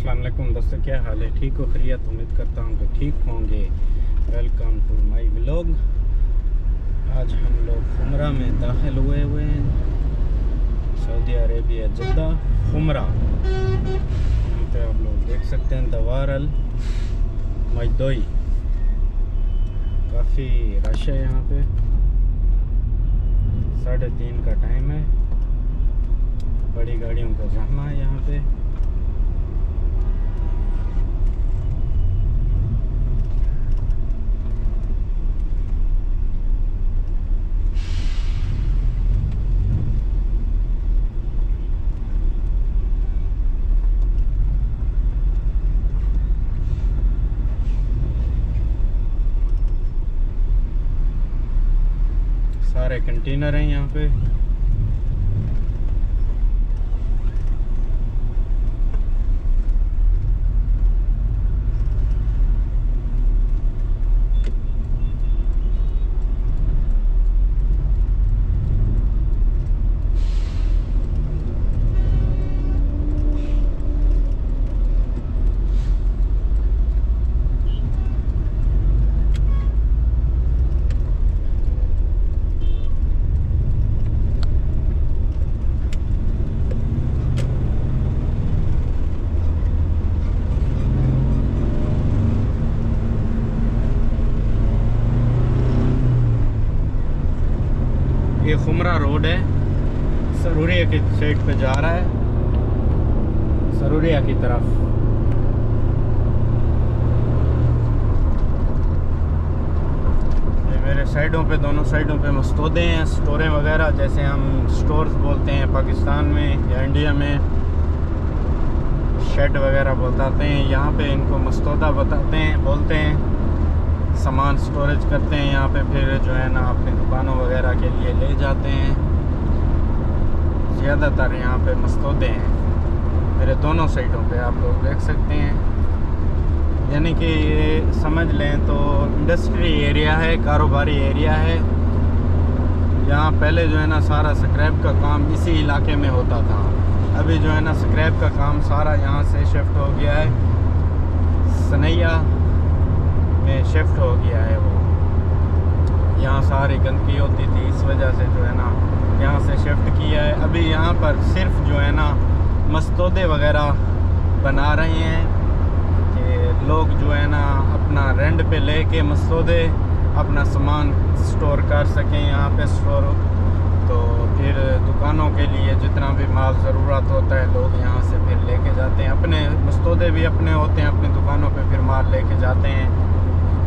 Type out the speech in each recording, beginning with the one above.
अस्सलाम वालेकुम दोस्तों, क्या हाल है? ठीक हो? खैरियत? उम्मीद करता हूँ कि ठीक होंगे। Welcome to my vlog. आज हम लोग खुमरा में दाखिल हुए हैं, सऊदी अरेबिया जद्दा खुमरा। यहाँ पे आप लोग देख सकते हैं दवार अल मजदोई, काफ़ी रश है यहाँ पे। 3:30 का टाइम है, बड़ी गाड़ियों का जहमा है यहाँ पे। सारे कंटेनर हैं यहाँ पे। ये खुमरा रोड है, सरूरिया की साइड पे जा रहा है, सरूरिया की तरफ। ये मेरे साइडों पे, दोनों साइडों पे मस्तौदे हैं, स्टोरें वगैरह, जैसे हम स्टोर्स बोलते हैं पाकिस्तान में या इंडिया में, शेड वगैरह बताते हैं। यहाँ पे इनको मस्तौदा बताते हैं, बोलते हैं। सामान स्टोरेज करते हैं यहाँ पे, फिर जो है ना अपनी दुकानों वगैरह के लिए ले जाते हैं। ज़्यादातर यहाँ पे मस्तौदे हैं मेरे दोनों साइडों पे, आप लोग देख सकते हैं। यानी कि ये समझ लें तो इंडस्ट्री एरिया है, कारोबारी एरिया है। यहाँ पहले जो है ना सारा स्क्रैप का काम इसी इलाके में होता था। अभी जो है ना स्क्रैप का काम सारा यहाँ से शिफ्ट हो गया है, सनैया में शिफ्ट हो गया है। वो यहाँ सारी गंदगी होती थी, इस वजह से जो है ना यहाँ से शिफ्ट किया है। अभी यहाँ पर सिर्फ जो है ना मस्तौदे वगैरह बना रहे हैं कि लोग जो है ना अपना रेंट पे लेके मस्तौदे अपना सामान स्टोर कर सकें यहाँ पे स्टोर। तो फिर दुकानों के लिए जितना भी माल ज़रूरत होता है लोग यहाँ से फिर लेके जाते हैं। अपने मस्तौदे भी अपने होते हैं, अपनी दुकानों पे फिर माल लेके जाते हैं।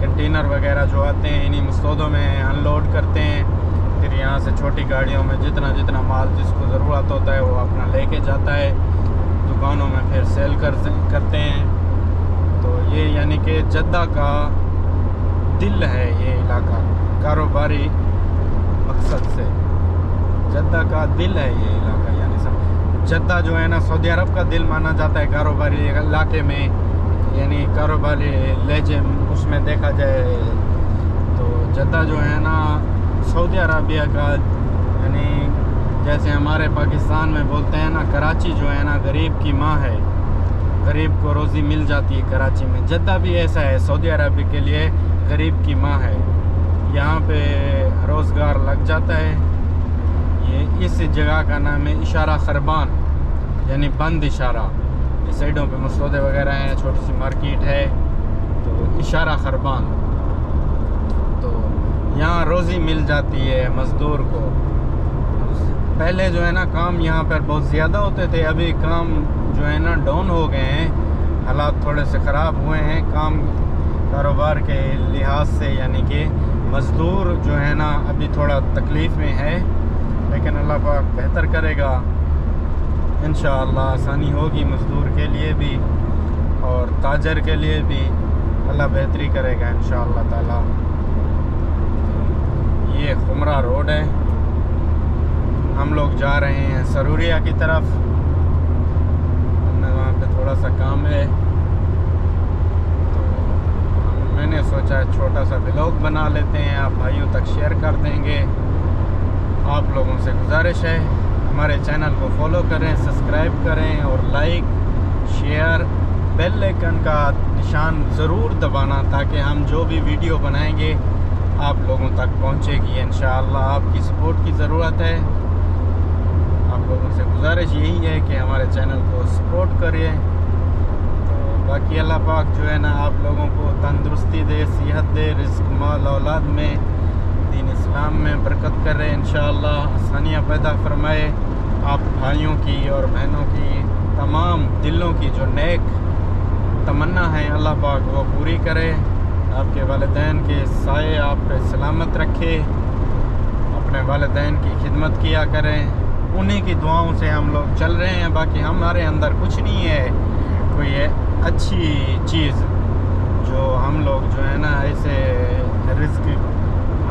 कंटेनर वगैरह जो आते हैं इन्हीं मस्तौदों में अनलोड करते हैं। फिर यहाँ से छोटी गाड़ियों में जितना माल जिसको ज़रूरत होता है वो अपना लेके जाता है, दुकानों में फिर सेल करते हैं। तो ये यानी कि जद्दा का दिल है ये इलाका, कारोबारी मकसद से जद्दा का दिल है ये इलाका। यानी सब जद्दा जो है ना सऊदी अरब का दिल माना जाता है कारोबारी इलाके में, यानी कारोबारी लहजे उसमें देखा जाए तो जद्दा जो है ना सऊदी अरबिया का, यानी जैसे हमारे पाकिस्तान में बोलते हैं ना कराची जो है ना गरीब की माँ है, गरीब को रोज़ी मिल जाती है कराची में। जद्दा भी ऐसा है, सऊदी अरब के लिए गरीब की माँ है। यहाँ पे रोज़गार लग जाता है। ये इस जगह का नाम है इशारा खरबान, यानी बंद इशारा। साइडों पे मसौदे वगैरह हैं, छोटी सी मार्केट है, तो इशारा खरबान। तो यहाँ रोज़ी मिल जाती है मज़दूर को। पहले जो है ना काम यहाँ पर बहुत ज़्यादा होते थे, अभी काम जो है ना डाउन हो गए हैं, हालात थोड़े से ख़राब हुए हैं काम कारोबार के लिहाज से। यानी कि मज़दूर जो है ना अभी थोड़ा तकलीफ़ में है, लेकिन अल्लाह पाक बेहतर करेगा इंशाअल्लाह। आसानी होगी मज़दूर के लिए भी और ताजर के लिए भी, अल्लाह बेहतरी करेगा इंशाअल्लाह ताला। ये खुमरा रोड है, हम लोग जा रहे हैं सरूरिया की तरफ। वहाँ पे थोड़ा सा काम है, तो मैंने सोचा छोटा सा व्लॉग बना लेते हैं, आप भाइयों तक शेयर कर देंगे। आप लोगों से गुजारिश है हमारे चैनल को फॉलो करें, सब्सक्राइब करें और लाइक शेयर बेल आइकन का निशान ज़रूर दबाना, ताकि हम जो भी वीडियो बनाएंगे आप लोगों तक पहुंचेगी इंशाअल्लाह। आपकी सपोर्ट की ज़रूरत है। आप लोगों से गुजारिश यही है कि हमारे चैनल को सपोर्ट करिए। तो बाकी अल्लाह पाक जो है ना आप लोगों को तंदुरुस्ती दे, सेहत दे, रिज़्क़ माल औलाद में, दीन इस्लाम में बरकत करे इंशाअल्लाह। आसानियाँ पैदा फरमाए। आप भाइयों की और बहनों की तमाम दिलों की जो नेक तमन्ना है अल्लाह पाक वो पूरी करे। आपके वालिदैन के साए आप पे सलामत रखे। अपने वालिदैन की खिदमत किया करें। उन्हीं की दुआओं से हम लोग चल रहे हैं। बाकी हमारे अंदर कुछ नहीं है कोई अच्छी चीज़ जो हम लोग जो है ना ऐसे रिज़्क़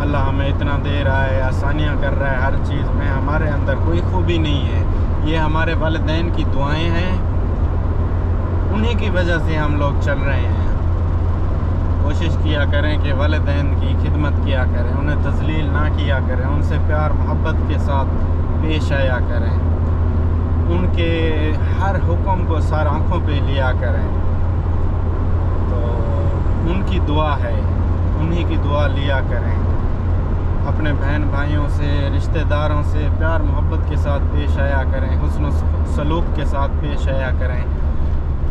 अल्लाह हमें इतना दे रहा है, आसानियाँ कर रहा है, हर चीज़ में हमारे अंदर कोई खूबी नहीं है। ये हमारे वालिदैन की दुआएं हैं, उन्हीं की वजह से हम लोग चल रहे हैं। कोशिश किया करें कि वालिदैन की खिदमत किया करें, उन्हें तज़लील ना किया करें, उनसे प्यार मोहब्बत के साथ पेश आया करें, उनके हर हुक्म को सर आँखों पे लिया करें। तो उनकी दुआ है, उन्हीं की दुआ लिया करें। अपने बहन भाइयों से, रिश्तेदारों से प्यार मोहब्बत के साथ पेश आया करें, हुस्न सलूक के साथ पेश आया करें।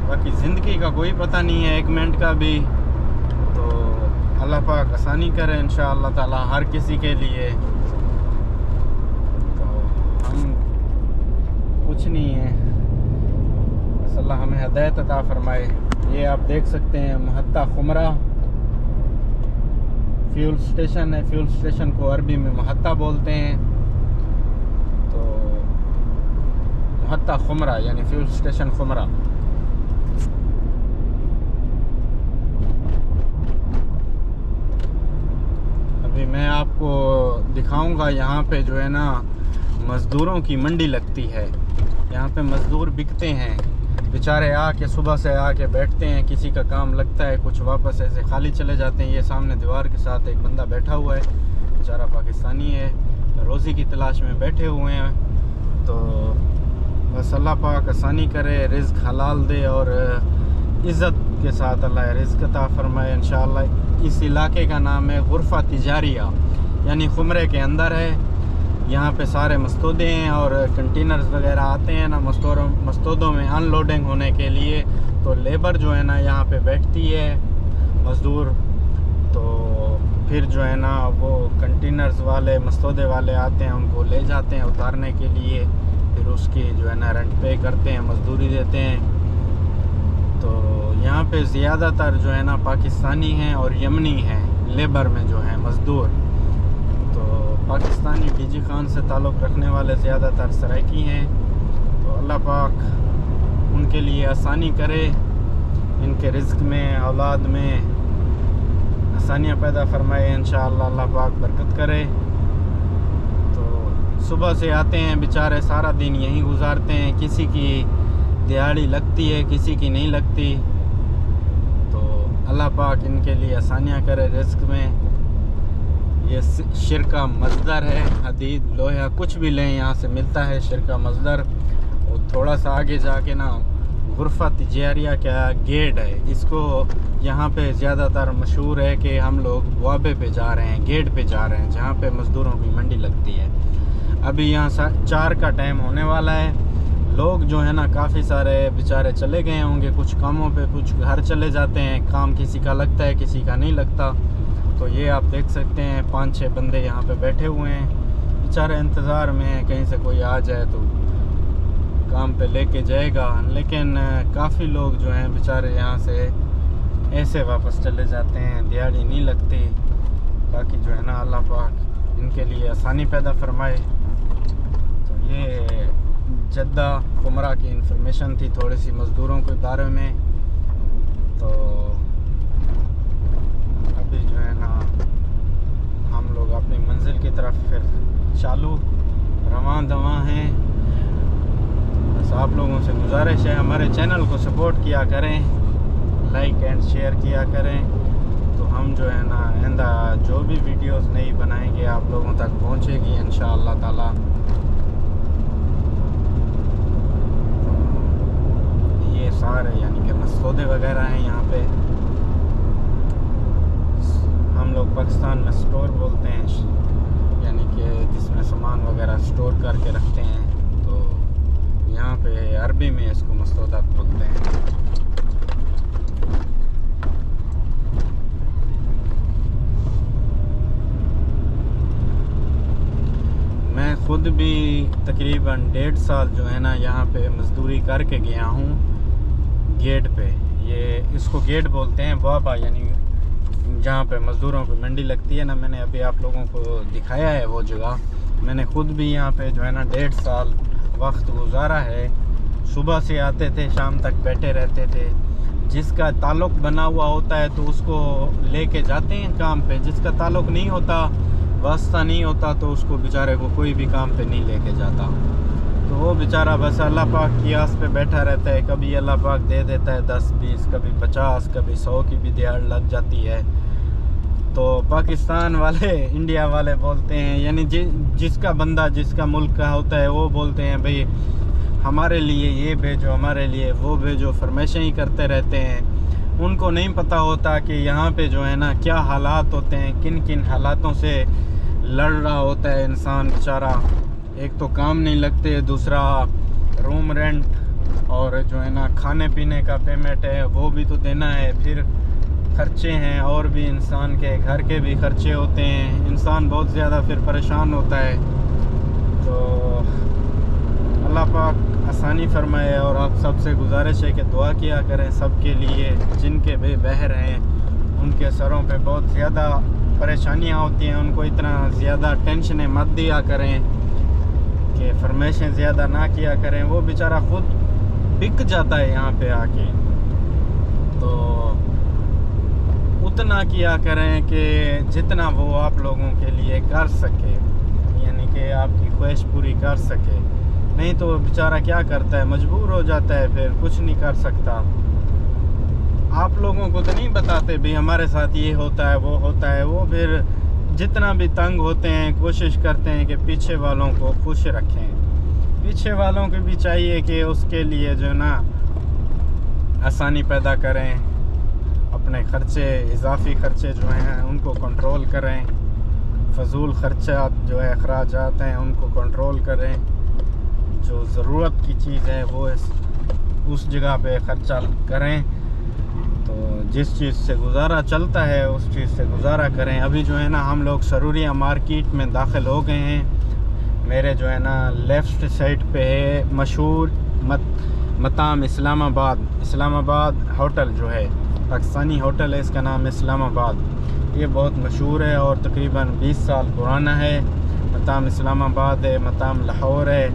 बाकी ज़िंदगी का कोई पता नहीं है एक मिनट का भी। तो अल्लाह पाक आसानी करे इंशाअल्लाह ताला हर किसी के लिए। तो हम कुछ नहीं है, बस अल्लाह हमें हिदायत अता फरमाए। ये आप देख सकते हैं महत्ता खुमरा फ्यूल स्टेशन है। फ्यूल स्टेशन को अरबी में महत्ता बोलते हैं। तो महत्ता खुमरा यानी फ्यूल स्टेशन खुमरा। अभी मैं आपको दिखाऊंगा यहाँ पे जो है ना मज़दूरों की मंडी लगती है। यहाँ पे मज़दूर बिकते हैं, बेचारे आके सुबह से आके बैठते हैं, किसी का काम लगता है, कुछ वापस ऐसे खाली चले जाते हैं। ये सामने दीवार के साथ एक बंदा बैठा हुआ है, बेचारा पाकिस्तानी है, रोज़ी की तलाश में बैठे हुए हैं। तो बस अल्लाह पाक आसानी करे, रिज़्क़ हलाल दे और इज़्ज़त के साथ अल्लाह रिज़्क़ अता फरमाए इंशाअल्लाह। इस इलाके का नाम है गुरफ़ा तिजारिया, यानी खुमरे के अंदर है। यहाँ पे सारे मस्तूदे हैं और कंटेनर्स वगैरह आते हैं ना मस्तूदों में अनलोडिंग होने के लिए। तो लेबर जो है ना यहाँ पे बैठती है, मज़दूर। तो फिर जो है ना वो कंटेनर्स वाले मस्तूदे वाले आते हैं, उनको ले जाते हैं उतारने के लिए। फिर उसकी जो है ना रेंट पे करते हैं, मजदूरी देते हैं। तो यहाँ पे ज़्यादातर जो है ना पाकिस्तानी हैं और यमनी हैं लेबर में जो हैं मज़दूर। पाकिस्तानी डीजी खान से ताल्लुक़ रखने वाले ज़्यादातर सराइकी हैं। तो अल्लाह पाक उनके लिए आसानी करे, इनके रिज़्क़ में, औलाद में आसानियाँ पैदा फरमाए इंशाअल्लाह। अल्लाह पाक बरकत करे। तो सुबह से आते हैं बेचारे, सारा दिन यहीं गुजारते हैं। किसी की दिहाड़ी लगती है, किसी की नहीं लगती। तो अल्लाह पाक इनके लिए आसानियाँ करे रिज़्क़ में। ये शिरका मज़दर है, हदीद लोहा कुछ भी लें यहाँ से मिलता है शिरका मज़दर। और थोड़ा सा आगे जाके ना गुरफ़ा तिजारिया का गेट है। इसको यहाँ पे ज़्यादातर मशहूर है कि हम लोग बुआबे पे जा रहे हैं, गेट पे जा रहे हैं जहाँ पे मज़दूरों की मंडी लगती है। अभी यहाँ 4 का टाइम होने वाला है। लोग जो है ना काफ़ी सारे बेचारे चले गए होंगे कुछ कामों पे, कुछ घर चले जाते हैं। काम किसी का लगता है, किसी का नहीं लगता। तो ये आप देख सकते हैं 5-6 बंदे यहाँ पे बैठे हुए हैं, बेचारे इंतज़ार में हैं कहीं से कोई आ जाए तो काम पे लेके जाएगा। लेकिन काफ़ी लोग जो हैं बेचारे यहाँ से ऐसे वापस चले जाते हैं, दिहाड़ी नहीं लगती। बाकी जो है ना अल्लाह पाक इनके लिए आसानी पैदा फरमाए। तो ये जद्दा खुमरा की इन्फॉर्मेशन थी थोड़ी सी मज़दूरों के बारे में। तो अभी जो है ना हम लोग अपनी मंजिल की तरफ फिर चालू रवां दवां हैं। बस आप लोगों से गुजारिश है हमारे चैनल को सपोर्ट किया करें, लाइक एंड शेयर किया करें। तो हम जो है ना आइंदा जो भी वीडियोस नई बनाएंगे आप लोगों तक पहुंचेगी इंशाअल्लाह ताला। ये सारे यानी कि सौदे वगैरह हैं यहाँ पे। हम लोग पाकिस्तान में स्टोर बोलते हैं, यानी कि जिसमें सामान वगैरह स्टोर करके रखते हैं। तो यहाँ पे अरबी में इसको मस्तौदात बोलते हैं। मैं ख़ुद भी तकरीबन 1.5 साल जो है ना यहाँ पे मज़दूरी करके गया हूँ गेट पे। ये इसको गेट बोलते हैं बाबा, यानी जहाँ पे मज़दूरों की मंडी लगती है ना। मैंने अभी आप लोगों को दिखाया है वो जगह। मैंने ख़ुद भी यहाँ पे जो है ना 1.5 साल वक्त गुजारा है। सुबह से आते थे, शाम तक बैठे रहते थे। जिसका ताल्लुक़ बना हुआ होता है तो उसको लेके जाते हैं काम पे, जिसका ताल्लुक़ नहीं होता, वास्ता नहीं होता, तो उसको बेचारे को कोई भी काम पे नहीं लेके जाता। तो वो बेचारा बस अल्लाह पाक की आस पे बैठा रहता है। कभी अल्लाह पाक दे देता है 10-20, कभी 50, कभी 100 की भी दिहाड़ लग जाती है। तो पाकिस्तान वाले, इंडिया वाले बोलते हैं, यानी जिसका बंदा जिसका मुल्क का होता है वो बोलते हैं भाई हमारे लिए ये भेजो, हमारे लिए वो भेजो, फरमाइशें ही करते रहते हैं। उनको नहीं पता होता कि यहाँ पे जो है ना क्या हालात होते हैं, किन किन हालातों से लड़ रहा होता है इंसान बेचारा। एक तो काम नहीं लगते, दूसरा रूम रेंट और जो है ना खाने पीने का पेमेंट है वो भी तो देना है, फिर खर्चे हैं और भी इंसान के घर के भी खर्चे होते हैं। इंसान बहुत ज़्यादा फिर परेशान होता है। तो अल्लाह पाक आसानी फरमाए। और आप सबसे गुजारिश है कि दुआ किया करें सबके लिए, जिनके बेबहर हैं उनके सरों पे बहुत ज़्यादा परेशानियां होती हैं। उनको इतना ज़्यादा टेंशनें मत दिया करें कि फरमाइशें ज़्यादा ना किया करें। वो बेचारा खुद बिक जाता है यहाँ पे आके। तो उतना किया करें कि जितना वो आप लोगों के लिए कर सके, यानी कि आपकी ख्वाहिश पूरी कर सके। नहीं तो बेचारा क्या करता है, मजबूर हो जाता है, फिर कुछ नहीं कर सकता। आप लोगों को तो नहीं बताते भी हमारे साथ ये होता है वो होता है। वो फिर जितना भी तंग होते हैं कोशिश करते हैं कि पीछे वालों को खुश रखें। पीछे वालों को भी चाहिए कि उसके लिए जो ना आसानी पैदा करें, अपने खर्चे, इजाफी खर्चे जो हैं उनको कंट्रोल करें, फजूल खर्चा जो है अखराजात हैं उनको कंट्रोल करें। जो ज़रूरत की चीज़ है वो उस जगह पे ख़र्चा करें। तो जिस चीज़ से गुजारा चलता है उस चीज़ से गुजारा करें। अभी जो है ना हम लोग सरूरिया मार्केट में दाखिल हो गए हैं। मेरे जो है ना लेफ़्ट साइड पे है मशहूर मताम इस्लामाबाद होटल जो है, पाकिस्तानी होटल है, इसका नाम इस्लामाबाद। ये बहुत मशहूर है और तकरीबन 20 साल पुराना है। मताम इस्लामाबाद है, मताम लाहौर है,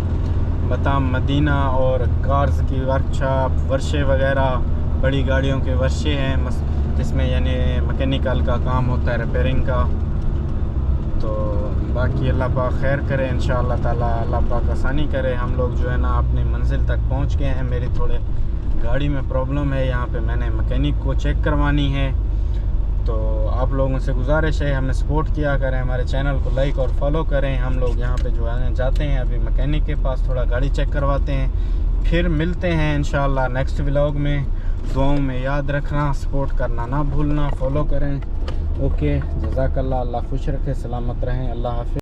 मताम मदीना और कार्स की वर्कशॉप, वर्शे वगैरह, बड़ी गाड़ियों के वर्शे हैं जिसमें यानी मैकेनिकल का काम होता है, रिपेयरिंग का। तो बाकी अल्लाह पाक खैर करे इंशाअल्लाह ताला, अल्लाह पाक आसानी करे। हम लोग जो है ना अपनी मंजिल तक पहुंच गए हैं। मेरी थोड़े गाड़ी में प्रॉब्लम है, यहाँ पे मैंने मैकेनिक को चेक करवानी है। तो आप लोगों से गुजारिश है हमें सपोर्ट किया करें, हमारे चैनल को लाइक और फॉलो करें। हम लोग यहाँ पे जो है जाते हैं अभी मैकेनिक के पास, थोड़ा गाड़ी चेक करवाते हैं, फिर मिलते हैं इंशाअल्लाह नेक्स्ट व्लॉग में। दुआओं में याद रखना, सपोर्ट करना ना भूलना, फॉलो करें। ओके, जज़ाकल्लाह। अल्लाह खुश रखे, सलामत रहें। अल्लाह हाफ़िज़।